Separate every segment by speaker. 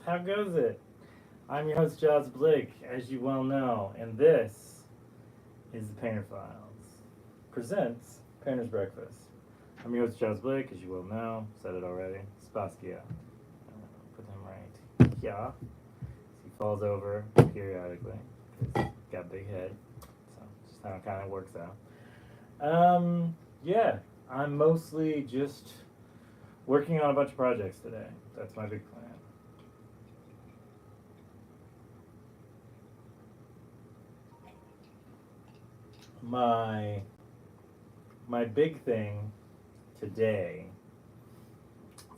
Speaker 1: How goes it? I'm your host, Josh Blake, as you well know, and this is the Painter Files. Presents Painter's Breakfast. I'm your host, Josh Blake, as you well know. Said it already. Spaskia. Put him right. Yeah. He falls over periodically. He's got a big head. So, just how it kind of works out. Yeah. I'm mostly just working on a bunch of projects today. That's my big plan. My my big thing today,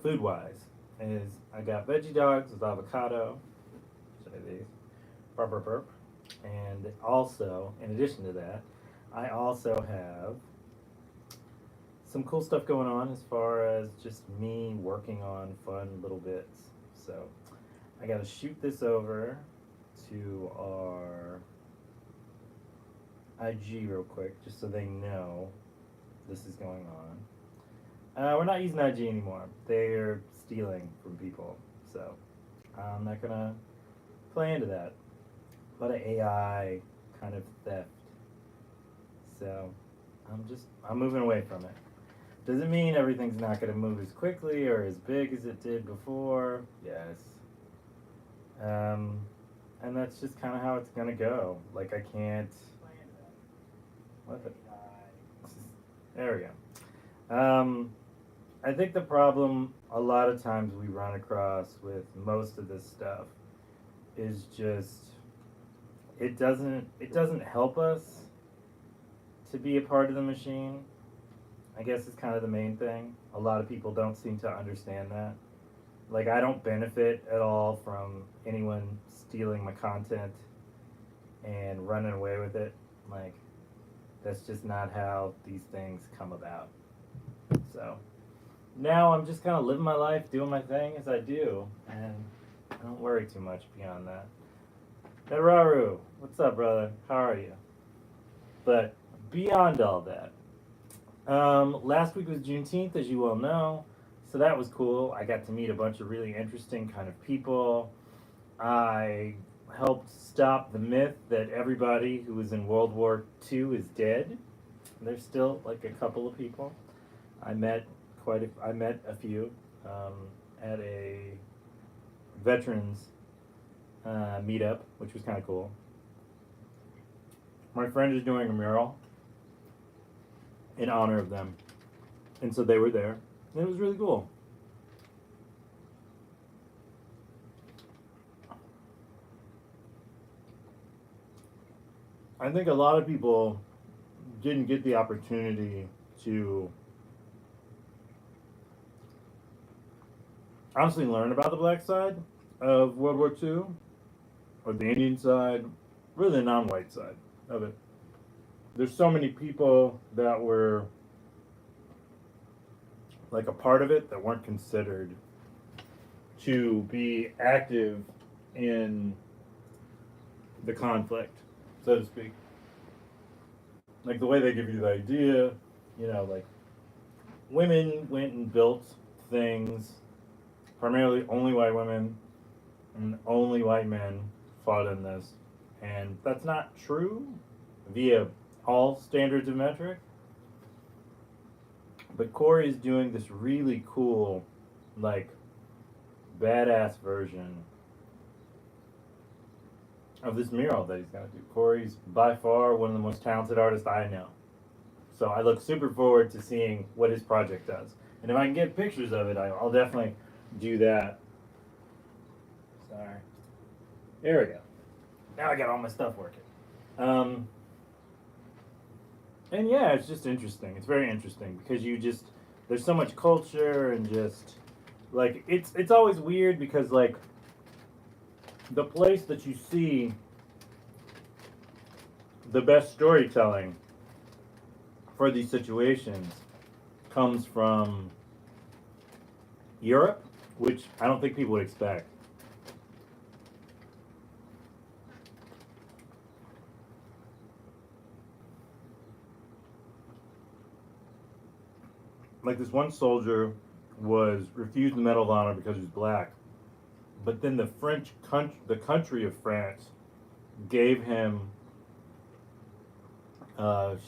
Speaker 1: food wise, is I got veggie dogs with avocado. Should I these? Burp burp burp. And also, in addition to that, I also have some cool stuff going on as far as just me working on fun little bits. So I got to shoot this over to our IG real quick, just so they know this is going on. We're not using IG anymore. They're stealing from people, so I'm not gonna play into that. A lot of AI kind of theft. So I'm moving away from it. Doesn't mean everything's not gonna move as quickly or as big as it did before. Yes. And that's just kind of how it's gonna go. Like I can't. What the? There we go. I think the problem a lot of times we run across with most of this stuff is just it doesn't help us to be a part of the machine. I guess it's kind of the main thing. A lot of people don't seem to understand that. Like I don't benefit at all from anyone stealing my content and running away with it. Like that's just not how these things come about. So now I'm just kind of living my life, doing my thing as I do, and I don't worry too much beyond that. Neraru, what's up, brother? How are you? But beyond all that, last week was Juneteenth, as you well know, so that was cool. I got to meet a bunch of really interesting kind of people. I helped stop the myth that everybody who was in World War II is dead. There's still like a couple of people. I met I met a few at a veterans meetup, which was kind of cool. My friend is doing a mural in honor of them, and so they were there, and it was really cool. I think a lot of people didn't get the opportunity to honestly learn about the black side of World War II, or the Indian side, really the non-white side of it. There's so many people that were like a part of it that weren't considered to be active in the conflict, so to speak. Like the way they give you the idea, like women went and built things, primarily only white women and only white men fought in this. And that's not true via all standards of metric. But Corey is doing this really cool, like, badass version of this mural that he's going to do. Corey's by far one of the most talented artists I know. So I look super forward to seeing what his project does. And if I can get pictures of it, I'll definitely do that. Sorry. There we go. Now I got all my stuff working. And yeah, it's just interesting. It's very interesting because there's so much culture and just like it's always weird because like the place that you see the best storytelling for these situations comes from Europe, which I don't think people would expect. Like this one soldier was refused the Medal of Honor because he was black, But then the country of France, gave him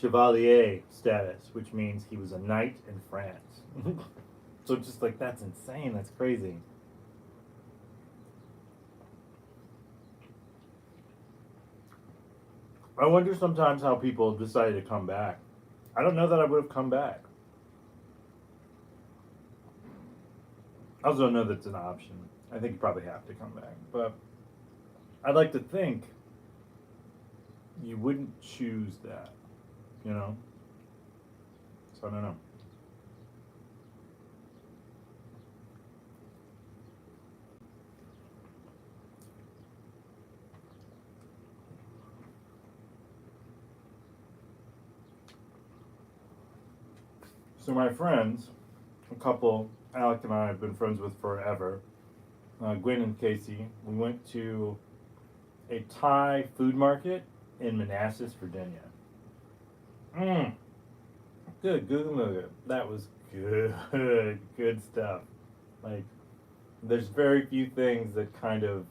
Speaker 1: chevalier status, which means he was a knight in France. So just like that's insane. That's crazy. I wonder sometimes how people decide to come back. I don't know that I would have come back. I also don't know that's an option. I think you probably have to come back. But I'd like to think you wouldn't choose that, you know? So I don't know. So my friends, a couple Alec and I have been friends with forever, Gwen and Casey, we went to a Thai food market in Manassas, Virginia. Mmm, good, good. That was good, good stuff. Like, there's very few things that kind of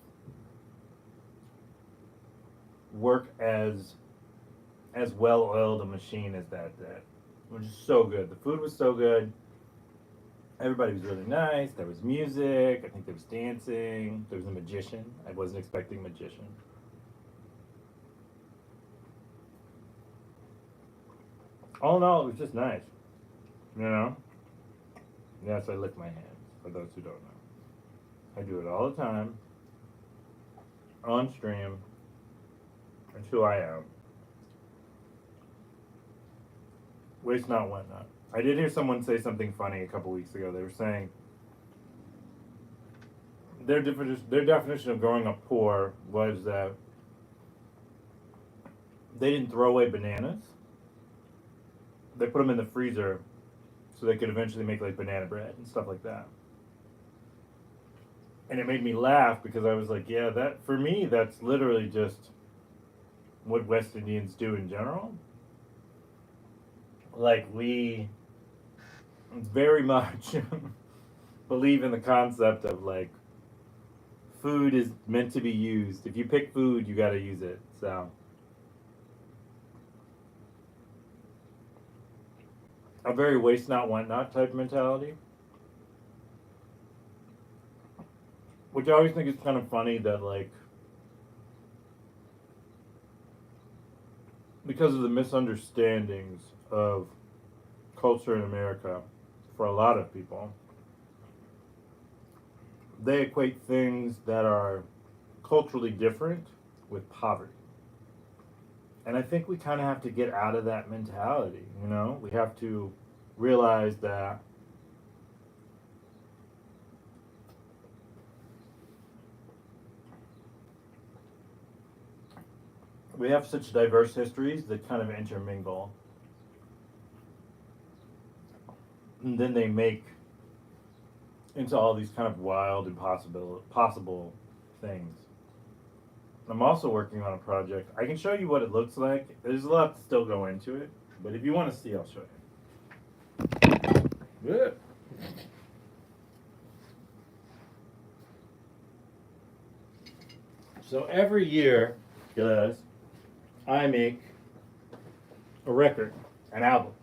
Speaker 1: work as well oiled a machine as that did. It was just so good. The food was so good. Everybody was really nice. There was music. I think there was dancing. There was a magician. I wasn't expecting a magician. All in all, it was just nice. You know? Yes, I lick my hands, for those who don't know. I do it all the time, on stream. It's who I am. Waste not, want not. I did hear someone say something funny a couple weeks ago. They were saying their definition of growing up poor was that they didn't throw away bananas. They put them in the freezer so they could eventually make like banana bread and stuff like that. And it made me laugh because I was like, yeah, that for me that's literally just what West Indians do in general. Like we very much believe in the concept of like food is meant to be used. If you pick food, you got to use it. So a very waste not want not type mentality, which I always think is kind of funny that like because of the misunderstandings of culture in America for a lot of people, they equate things that are culturally different with poverty. And I think we kind of have to get out of that mentality, you know? We have to realize that we have such diverse histories that kind of intermingle. And then they make into all these kind of wild and possible things. I'm also working on a project. I can show you what it looks like. There's a lot to still go into it, but if you want to see, I'll show you. Good. So every year, guys, I make a record, an album.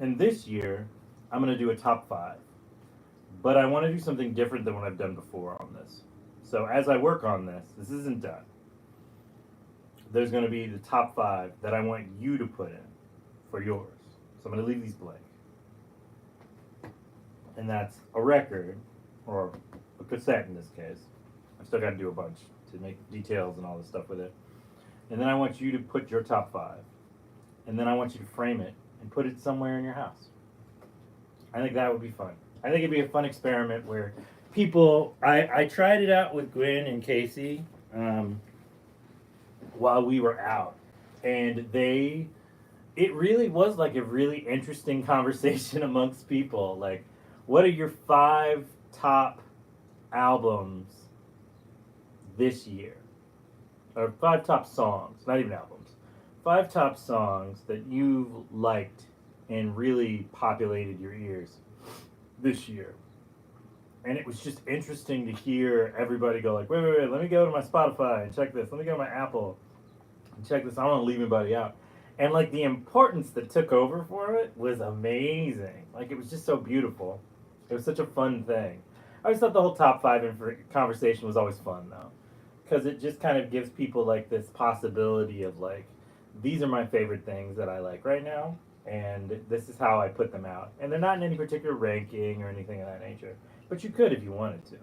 Speaker 1: And this year, I'm going to do a top five. But I want to do something different than what I've done before on this. So as I work on this, this isn't done. There's going to be the top five that I want you to put in for yours. So I'm going to leave these blank. And that's a record, or a cassette in this case. I've still got to do a bunch to make details and all this stuff with it. And then I want you to put your top five. And then I want you to frame it and put it somewhere in your house. I think that would be fun. I think it'd be a fun experiment where people. I tried it out with Gwen and Casey while we were out, and it really was like a really interesting conversation amongst people. Like, what are your five top albums this year? Or five top songs, not even albums. Five top songs that you've liked and really populated your ears this year. And it was just interesting to hear everybody go like, wait, let me go to my Spotify and check this. Let me go to my Apple and check this. I don't want to leave anybody out. And like the importance that took over for it was amazing. Like it was just so beautiful. It was such a fun thing. I just thought the whole top five conversation was always fun though, because it just kind of gives people like this possibility of like, these are my favorite things that I like right now, and this is how I put them out. And they're not in any particular ranking or anything of that nature, but you could if you wanted to.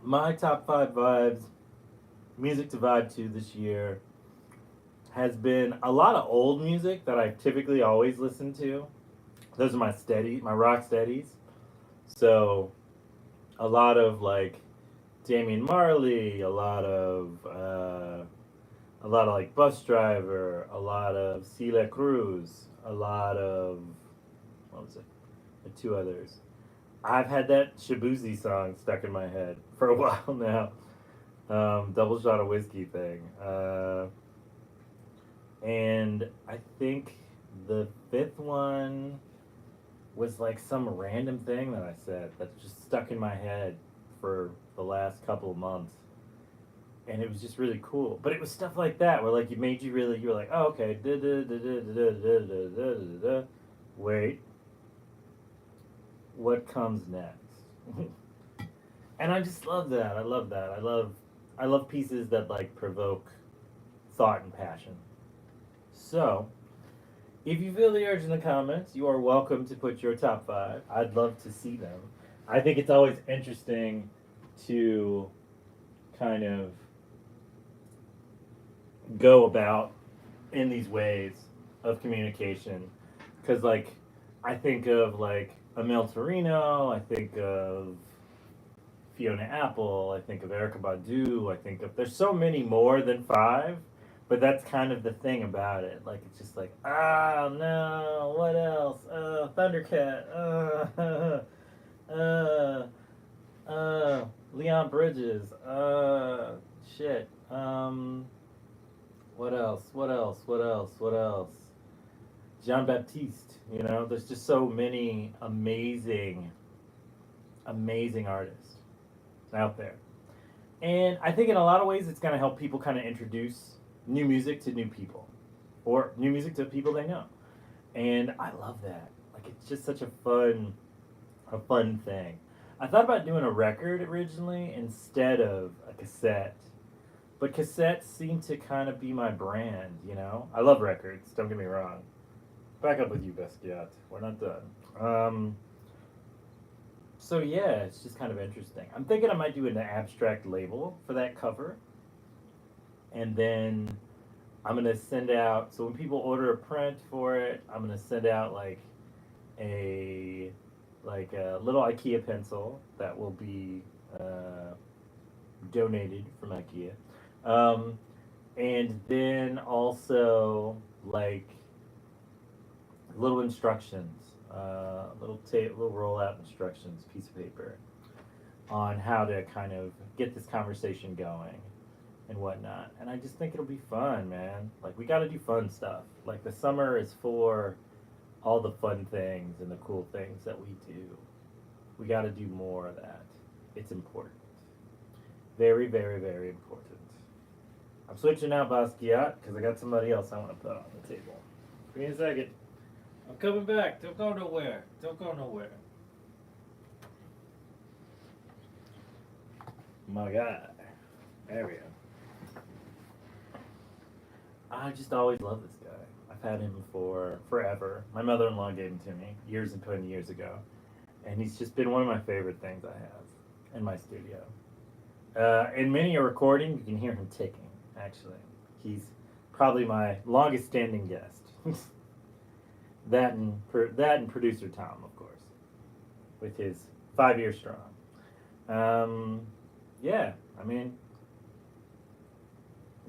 Speaker 1: My top five vibes, music to vibe to this year, has been a lot of old music that I typically always listen to. Those are my rock steadies. So a lot of like Damian Marley, a lot of like Bus Driver, a lot of Celia Cruz, a lot of what was it? The two others. I've had that Shabuzi song stuck in my head for a while now. Double shot of whiskey thing. And I think the fifth one was like some random thing that I said that just stuck in my head for the last couple of months. And it was just really cool. But it was stuff like that where like you were like, oh okay, wait, what comes next? And I just love that. I love that. I love pieces that like provoke thought and passion. So, if you feel the urge in the comments, you are welcome to put your top five. I'd love to see them. I think it's always interesting to kind of go about in these ways of communication. Because, like, I think of, like, Emil Torino, I think of Fiona Apple, I think of Erica Badu, I think of. There's so many more than five, but that's kind of the thing about it. Like, it's just like, ah, no, what else? Thundercat, Leon Bridges, shit. What else? What else? What else? What else? Jean Baptiste. You know, there's just so many amazing, amazing artists out there. And I think in a lot of ways it's going to help people kind of introduce new music to new people or new music to people they know. And I love that. Like it's just such a fun thing. I thought about doing a record originally instead of a cassette. But cassettes seem to kind of be my brand, you know? I love records, don't get me wrong. Back up with you, Basquiat. We're not done. So yeah, it's just kind of interesting. I'm thinking I might do an abstract label for that cover, and then I'm gonna send out. So when people order a print for it, I'm gonna send out a like a little IKEA pencil that will be donated from IKEA, um, and then also like little instructions, little rollout instructions, piece of paper on how to kind of get this conversation going and whatnot. And I just think it'll be fun, man. Like we got to do fun stuff. Like the summer is for all the fun things and the cool things that we do. We got to do more of that. It's important. Very, very, very important. I'm switching out Basquiat because I got somebody else I want to put on the table. Give me a second. I'm coming back. Don't go nowhere. Don't go nowhere. My God. There we go. I just always love this guy. I've had him for forever. My mother-in-law gave him to me years and 20 years ago. And he's just been one of my favorite things I have in my studio. In many a recording, you can hear him ticking, actually. He's probably my longest standing guest. That and producer Tom, of course, with his 5 year strong. Yeah, I mean,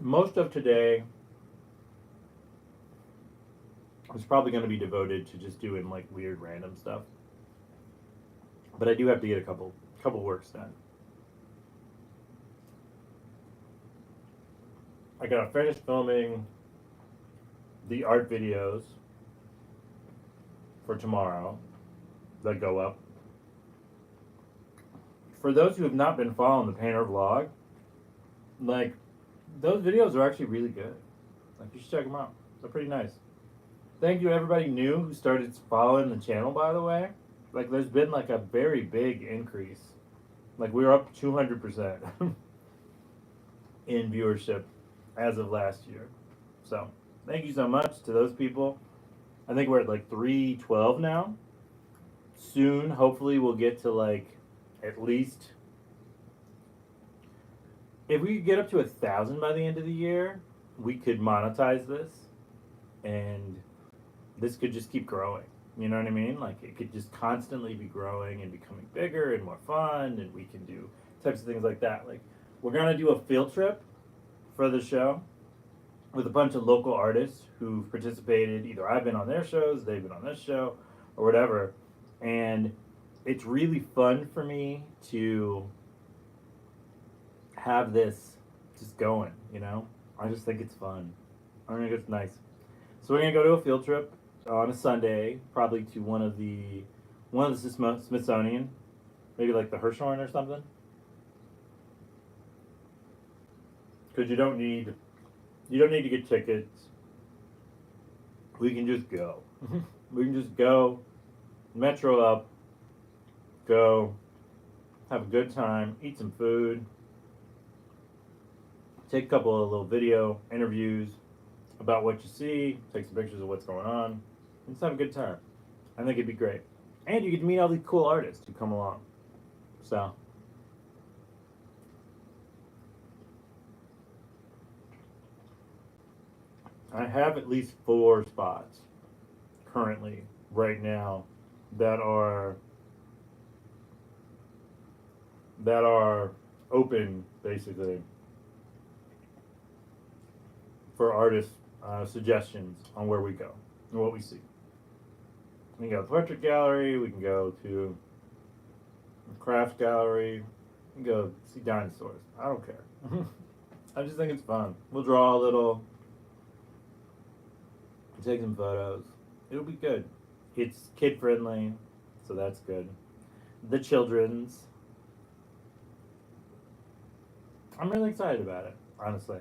Speaker 1: most of today was probably going to be devoted to just doing like weird random stuff, but I do have to get a couple works done. I gotta finish filming the art videos for tomorrow that go up. For those who have not been following the painter vlog, like, those videos are actually really good. Like, you should check them out. They're pretty nice. Thank you to everybody new who started following the channel, by the way. Like, there's been like a very big increase. Like, we're up 200% in viewership as of last year. So, thank you so much to those people. I think we're at like 312 now. Soon, hopefully, we'll get to like at least, if we could get up to 1,000 by the end of the year, we could monetize this, and this could just keep growing. You know what I mean? Like, it could just constantly be growing and becoming bigger and more fun, and we can do types of things like that. Like, we're gonna do a field trip for the show with a bunch of local artists who've participated. Either I've been on their shows, they've been on this show, or whatever. And it's really fun for me to have this just going, you know? I just think it's fun. I think it's nice. So we're gonna go to a field trip on a Sunday, probably to one of the Smithsonian, maybe like the Hirshhorn or something. Because you don't need to get tickets. We can just go. We can just go, metro up, go, have a good time, eat some food, take a couple of little video interviews about what you see, take some pictures of what's going on, and just have a good time. I think it'd be great. And you get to meet all these cool artists who come along. So, I have at least 4 spots currently, right now, that are open, basically, for artist suggestions on where we go and what we see. We can go to the portrait gallery, we can go to the crafts gallery, we can go see dinosaurs. I don't care. I just think it's fun. We'll draw a little, take some photos. It'll be good. It's kid friendly, so that's good. The children's. I'm really excited about it, honestly.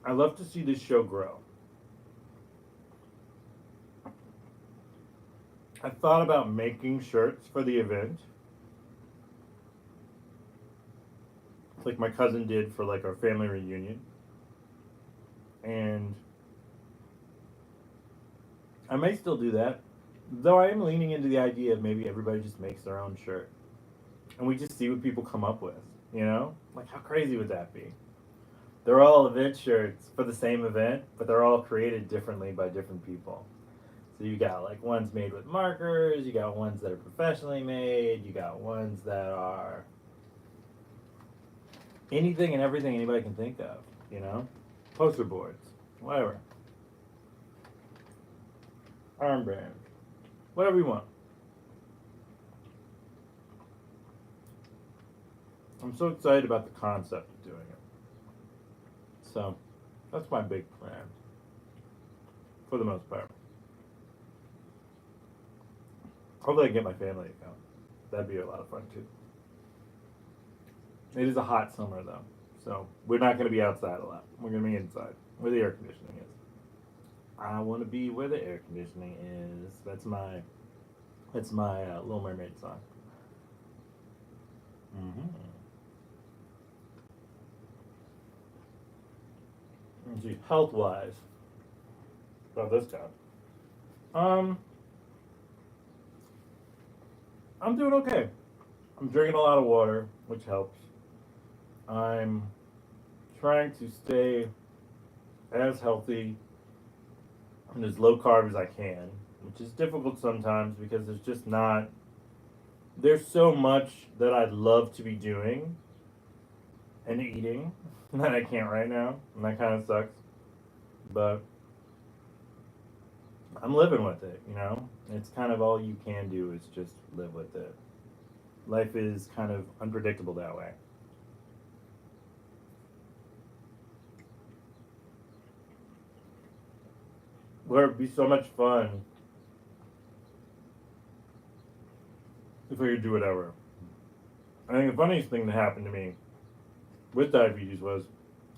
Speaker 1: I love to see this show grow. I thought about making shirts for the event, like my cousin did for like our family reunion. And I may still do that, though I am leaning into the idea of maybe everybody just makes their own shirt. And we just see what people come up with, you know? Like, how crazy would that be? They're all event shirts for the same event, but they're all created differently by different people. So you got like ones made with markers, you got ones that are professionally made, you got ones that are anything and everything anybody can think of, you know? Poster boards, whatever. Armband, whatever you want. I'm so excited about the concept of doing it. So, that's my big plan, for the most part. Hopefully I can get my family to come. That'd be a lot of fun too. It is a hot summer though, so we're not going to be outside a lot. We're going to be inside, where the air conditioning is. I want to be where the air conditioning is. That's my Little Mermaid song. Let's see, health-wise, about this guy. I'm doing okay. I'm drinking a lot of water, which helps. I'm trying to stay as healthy and as low carb as I can, which is difficult sometimes because there's so much that I'd love to be doing and eating that I can't right now, and that kind of sucks. But I'm living with it, you know? It's kind of all you can do is just live with it. Life is kind of unpredictable that way. where it'd be so much fun if we could do whatever. I think the funniest thing that happened to me with diabetes was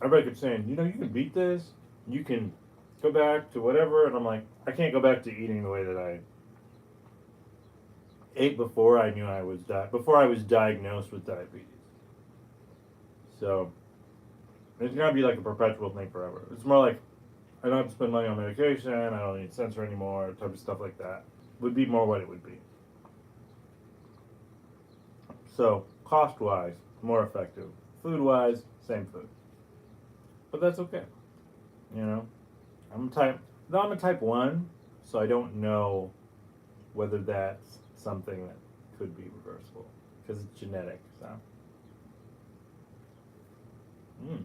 Speaker 1: everybody kept saying, you know, you can beat this, you can go back to whatever, and I'm like, I can't go back to eating the way that I ate before I knew before I was diagnosed with diabetes. So it's gonna be like a perpetual thing forever. It's more like I don't have to spend money on medication, I don't need sensor anymore, type of stuff like that. Would be more what it would be. So cost wise, more effective. Food wise, same food. But that's okay. You know? I'm a type one, so I don't know whether that's something that could be reversible. Because it's genetic, so. Mm.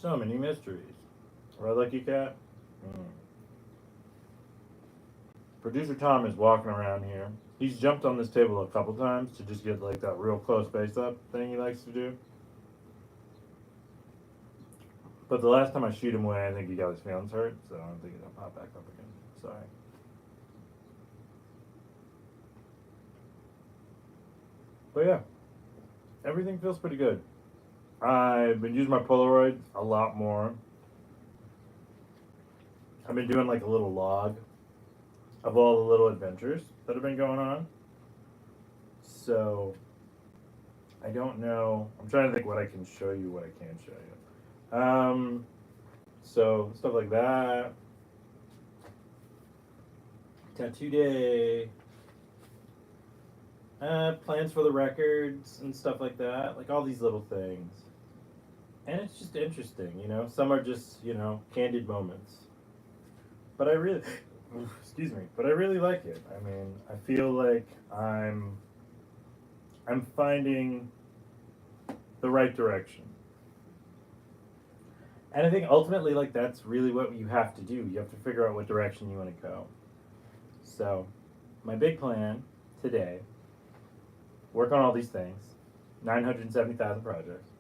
Speaker 1: So many mysteries. Right, Lucky Cat? Mm. Producer Tom is walking around here. He's jumped on this table a couple times to just get like that real close face up thing he likes to do. But the last time I shoot him away, I think he got his feelings hurt, so I don't think he'll pop back up again. Sorry. But yeah, everything feels pretty good. I've been using my Polaroids a lot more. I've been doing like a little log of all the little adventures that have been going on. So I don't know. I'm trying to think what I can show you, what I can show you. So stuff like that. Tattoo day. Plans for the records and stuff like that. Like all these little things. And it's just interesting, you know. Some are just, you know, candid moments. But I really, excuse me. But I really like it. I mean, I feel like I'm finding the right direction. And I think ultimately, like, that's really what you have to do. You have to figure out what direction you want to go. So, my big plan today, work on all these things, 970,000 projects.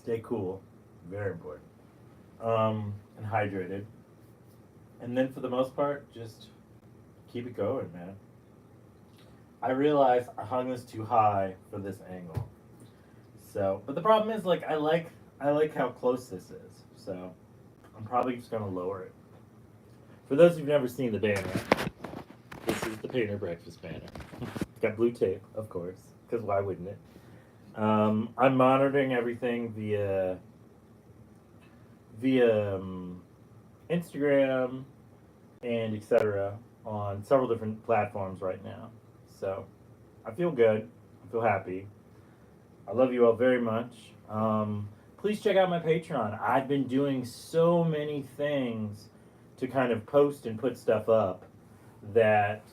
Speaker 1: Stay cool, very important. And hydrated. And then for the most part, just keep it going, man. I realized I hung this too high for this angle. So, but the problem is, like, I like how close this is. So, I'm probably just gonna lower it. For those who've never seen the banner, this is the Painter Breakfast banner. It's got blue tape, of course, because why wouldn't it? I'm monitoring everything via Instagram and etc. on several different platforms right now. So I feel good. I feel happy. I love you all very much. Please check out my Patreon. I've been doing so many things to kind of post and put stuff up that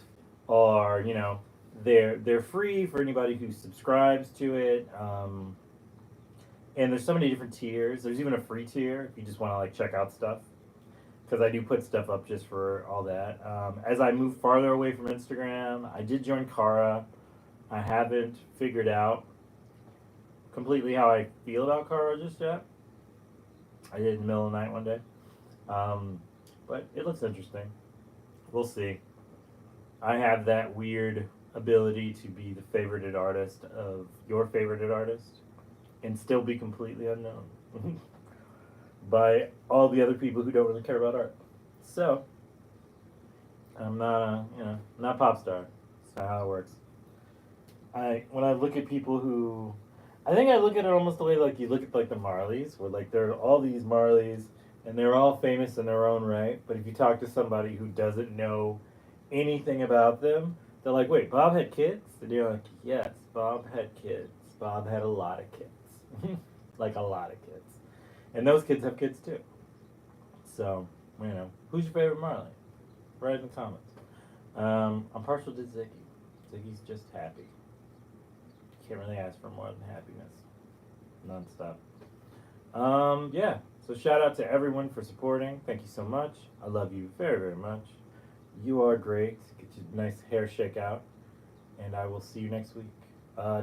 Speaker 1: are, you know, they're free for anybody who subscribes to it. And there's so many different tiers. There's even a free tier if you just want to like check out stuff, because I do put stuff up just for all that. As I move farther away from Instagram, I did join Kara. I haven't figured out completely how I feel about Kara just yet. I did it in the middle of the night one day. But it looks interesting. We'll see. I have that weird ability to be the favorited artist of your favorited artist and still be completely unknown by all the other people who don't really care about art. So, I'm not not a pop star. That's not how it works. When I look at people who, I think I look at it almost the way like you look at like the Marleys, where like there are all these Marleys and they're all famous in their own right. But if you talk to somebody who doesn't know anything about them, they're like, "Wait, Bob had kids?" And you're like, "Yes, Bob had kids. Bob had a lot of kids, like a lot of kids, and those kids have kids too." So, who's your favorite Marley? Write in the comments. I'm partial to Ziggy. Ziggy's just happy. Can't really ask for more than happiness. Nonstop. Yeah. So shout out to everyone for supporting. Thank you so much. I love you very, very much. You are great. Get your nice hair shake out. And I will see you next week.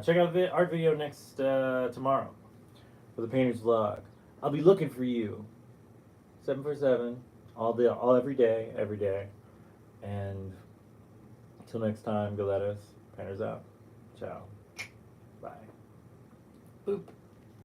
Speaker 1: Check out the art video next tomorrow for the painter's vlog. I'll be looking for you. 747 all every day. And until next time, Galeras, painters out. Ciao. Bye. Boop.